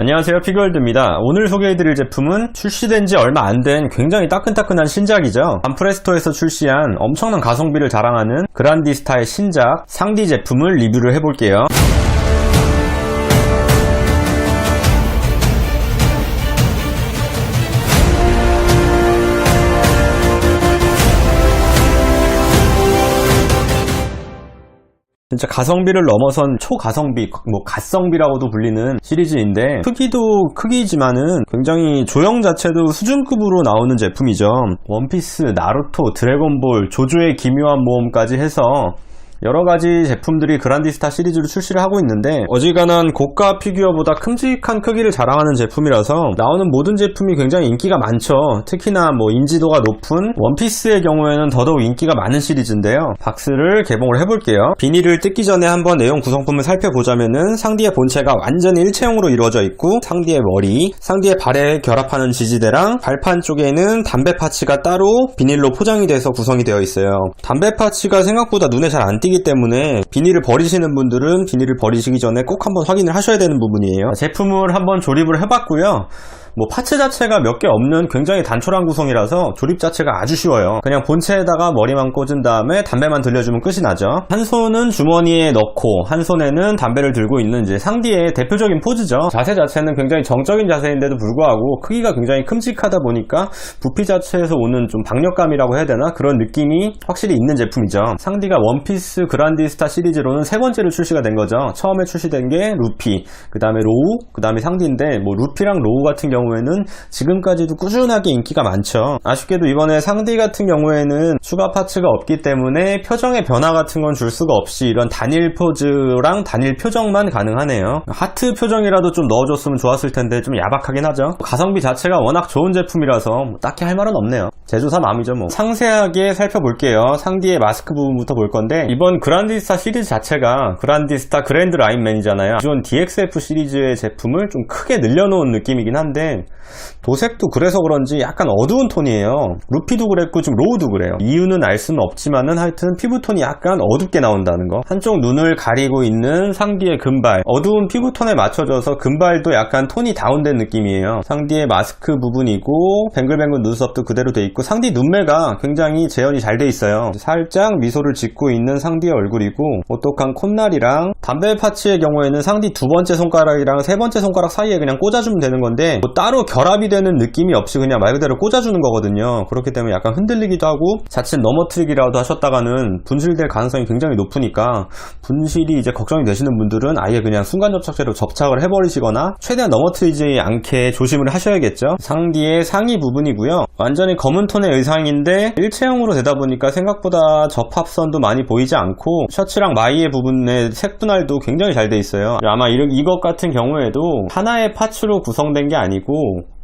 안녕하세요, 피규월드입니다. 오늘 소개해드릴 제품은 출시된 지 얼마 안 된 굉장히 따끈따끈한 신작이죠. 반프레스토에서 출시한 엄청난 가성비를 자랑하는 그란디스타의 신작 상디 제품을 리뷰를 해볼게요. 진짜 가성비를 넘어선 초가성비, 갓성비라고도 불리는 시리즈인데 크기도 크기지만은 굉장히 조형 자체도 수준급으로 나오는 제품이죠. 원피스, 나루토, 드래곤볼, 조조의 기묘한 모험까지 해서 여러가지 제품들이 그란디스타 시리즈로 출시를 하고 있는데 어지간한 고가 피규어보다 큼직한 크기를 자랑하는 제품이라서 나오는 모든 제품이 굉장히 인기가 많죠. 특히나 인지도가 높은 원피스의 경우에는 더더욱 인기가 많은 시리즈인데요. 박스를 개봉을 해볼게요. 비닐을 뜯기 전에 한번 내용 구성품을 살펴보자면은 상디의 본체가 완전히 일체형으로 이루어져 있고 상디의 머리, 상디의 발에 결합하는 지지대랑 발판 쪽에는 담배 파츠가 따로 비닐로 포장이 돼서 구성이 되어 있어요. 담배 파츠가 생각보다 눈에 잘 안 띄기 때문에 비닐을 버리시는 분들은 비닐을 버리시기 전에 꼭 한번 확인을 하셔야 되는 부분이에요. 제품을 한번 조립을 해봤고요. 파츠 자체가 몇 개 없는 굉장히 단촐한 구성이라서 조립 자체가 아주 쉬워요. 그냥 본체에다가 머리만 꽂은 다음에 담배만 들려주면 끝이 나죠. 한 손은 주머니에 넣고 한 손에는 담배를 들고 있는 이제 상디의 대표적인 포즈죠. 자세 자체는 굉장히 정적인 자세인데도 불구하고 크기가 굉장히 큼직하다 보니까 부피 자체에서 오는 좀 박력감이라고 해야 되나? 그런 느낌이 확실히 있는 제품이죠. 상디가 원피스 그란디스타 시리즈로는 세 번째로 출시가 된 거죠. 처음에 출시된 게 루피, 그 다음에 로우, 그 다음에 상디인데 루피랑 로우 같은 경우에는 지금까지도 꾸준하게 인기가 많죠. 아쉽게도 이번에 상디 같은 경우에는 추가 파츠가 없기 때문에 표정의 변화 같은 건 줄 수가 없이 이런 단일 포즈랑 단일 표정만 가능하네요. 하트 표정이라도 좀 넣어줬으면 좋았을 텐데 좀 야박하긴 하죠. 가성비 자체가 워낙 좋은 제품이라서 딱히 할 말은 없네요. 제조사 마음이죠. 상세하게 살펴볼게요. 상디의 마스크 부분부터 볼 건데 이번 그란디스타 시리즈 자체가 그란디스타 그랜드 라인맨이잖아요. 기존 DXF 시리즈의 제품을 좀 크게 늘려놓은 느낌이긴 한데 도색도 그래서 그런지 약간 어두운 톤이에요. 루피도 그랬고 지금 로우도 그래요. 이유는 알 수는 없지만은 하여튼 피부톤이 약간 어둡게 나온다는 거. 한쪽 눈을 가리고 있는 상디의 금발, 어두운 피부톤에 맞춰져서 금발도 약간 톤이 다운된 느낌이에요. 상디의 마스크 부분이고 뱅글뱅글 눈썹도 그대로 돼 있고 상디 눈매가 굉장히 재현이 잘 돼 있어요. 살짝 미소를 짓고 있는 상디의 얼굴이고 오똑한 콧날이랑 담배 파츠의 경우에는 상디 두 번째 손가락이랑 세 번째 손가락 사이에 그냥 꽂아주면 되는 건데 따로 결합이 되는 느낌이 없이 그냥 말 그대로 꽂아주는 거거든요. 그렇기 때문에 약간 흔들리기도 하고 자칫 넘어뜨리기라도 하셨다가는 분실될 가능성이 굉장히 높으니까 분실이 이제 걱정이 되시는 분들은 아예 그냥 순간 접착제로 접착을 해버리시거나 최대한 넘어뜨리지 않게 조심을 하셔야겠죠. 상디의 상의 부분이고요. 완전히 검은 톤의 의상인데 일체형으로 되다 보니까 생각보다 접합선도 많이 보이지 않고 셔츠랑 마이의 부분의 색 분할도 굉장히 잘 돼 있어요. 아마 이것 같은 경우에도 하나의 파츠로 구성된 게 아니고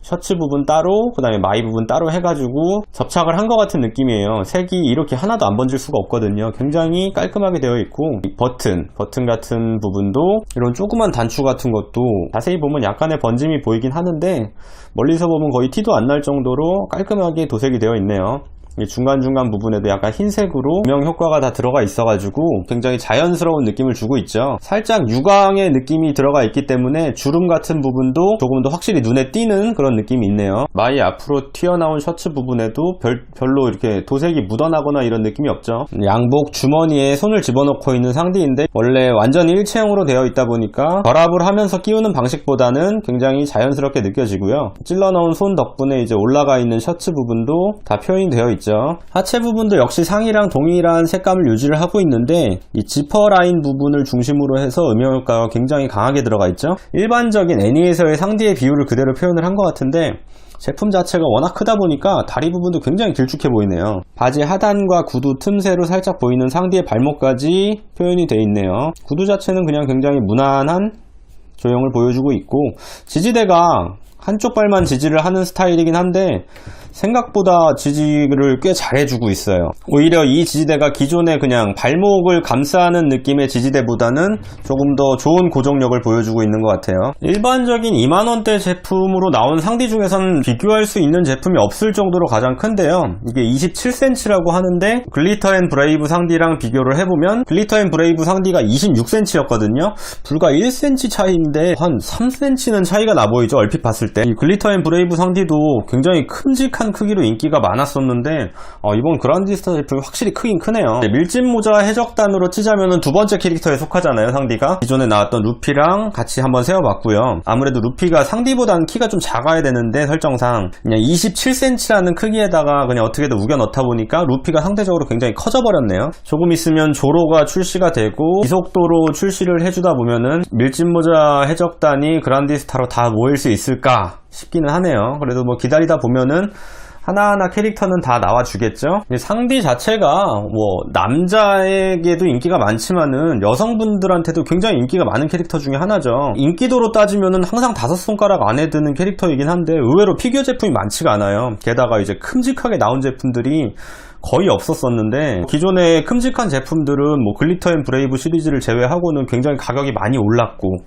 셔츠 부분 따로 그 다음에 마이 부분 따로 해가지고 접착을 한 것 같은 느낌이에요. 색이 이렇게 하나도 안 번질 수가 없거든요. 굉장히 깔끔하게 되어 있고 버튼 같은 부분도 이런 조그만 단추 같은 것도 자세히 보면 약간의 번짐이 보이긴 하는데 멀리서 보면 거의 티도 안 날 정도로 깔끔하게 도색이 되어 있네요. 중간중간 부분에도 약간 흰색으로 조명 효과가 다 들어가 있어가지고 굉장히 자연스러운 느낌을 주고 있죠. 살짝 유광의 느낌이 들어가 있기 때문에 주름 같은 부분도 조금 더 확실히 눈에 띄는 그런 느낌이 있네요. 마이 앞으로 튀어나온 셔츠 부분에도 별로 이렇게 도색이 묻어나거나 이런 느낌이 없죠. 양복 주머니에 손을 집어넣고 있는 상디인데 원래 완전히 일체형으로 되어 있다 보니까 결합을 하면서 끼우는 방식보다는 굉장히 자연스럽게 느껴지고요. 찔러 넣은 손 덕분에 이제 올라가 있는 셔츠 부분도 다 표현이 되어 있죠. 하체 부분도 역시 상의랑 동일한 색감을 유지를 하고 있는데 이 지퍼 라인 부분을 중심으로 해서 음영 효과가 굉장히 강하게 들어가 있죠. 일반적인 애니에서의 상디의 비율을 그대로 표현을 한 것 같은데 제품 자체가 워낙 크다 보니까 다리 부분도 굉장히 길쭉해 보이네요. 바지 하단과 구두 틈새로 살짝 보이는 상디의 발목까지 표현이 되어 있네요. 구두 자체는 그냥 굉장히 무난한 조형을 보여주고 있고 지지대가 한쪽 발만 지지를 하는 스타일이긴 한데 생각보다 지지를 꽤 잘해주고 있어요. 오히려 이 지지대가 기존의 그냥 발목을 감싸는 느낌의 지지대보다는 조금 더 좋은 고정력을 보여주고 있는 것 같아요. 일반적인 2만원대 제품으로 나온 상디 중에선 비교할 수 있는 제품이 없을 정도로 가장 큰데요. 이게 27cm라고 하는데 글리터 앤 브레이브 상디랑 비교를 해보면 글리터 앤 브레이브 상디가 26cm였거든요. 불과 1cm 차이인데 한 3cm는 차이가 나 보이죠, 얼핏 봤을 때. 이 글리터 앤 브레이브 상디도 굉장히 큼직한 크기로 인기가 많았었는데 이번 그란디스타 제품이 확실히 크긴 크네요. 밀짚 모자 해적단으로 치자면은 두 번째 캐릭터에 속하잖아요, 상디가. 기존에 나왔던 루피랑 같이 한번 세워봤고요. 아무래도 루피가 상디보다는 키가 좀 작아야 되는데 설정상 그냥 27cm라는 크기에다가 그냥 어떻게든 우겨 넣다 보니까 루피가 상대적으로 굉장히 커져 버렸네요. 조금 있으면 조로가 출시가 되고 지속도로 출시를 해주다 보면은 밀짚 모자 해적단이 그란디스타로 다 모일 수 있을까 싶기는 하네요. 그래도 뭐 기다리다 보면은 하나하나 캐릭터는 다 나와주겠죠. 상디 자체가 뭐 남자에게도 인기가 많지만은 여성분들한테도 굉장히 인기가 많은 캐릭터 중에 하나죠. 인기도로 따지면은 항상 5손가락 안에 드는 캐릭터이긴 한데 의외로 피규어 제품이 많지가 않아요. 게다가 이제 큼직하게 나온 제품들이 거의 없었었는데 기존의 큼직한 제품들은 뭐 글리터 앤 브레이브 시리즈를 제외하고는 굉장히 가격이 많이 올랐고,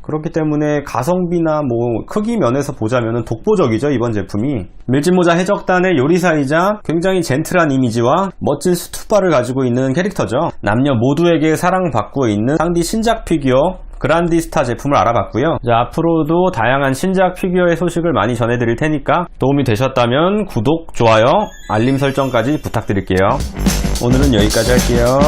그렇기 때문에 가성비나 뭐 크기 면에서 보자면 독보적이죠, 이번 제품이. 밀짚 모자 해적단의 요리사이자 굉장히 젠틀한 이미지와 멋진 스투바를 가지고 있는 캐릭터죠. 남녀 모두에게 사랑받고 있는 상디 신작 피규어 그란디스타 제품을 알아봤고요. 자, 앞으로도 다양한 신작 피규어의 소식을 많이 전해드릴 테니까 도움이 되셨다면 구독, 좋아요, 알림 설정까지 부탁드릴게요. 오늘은 여기까지 할게요.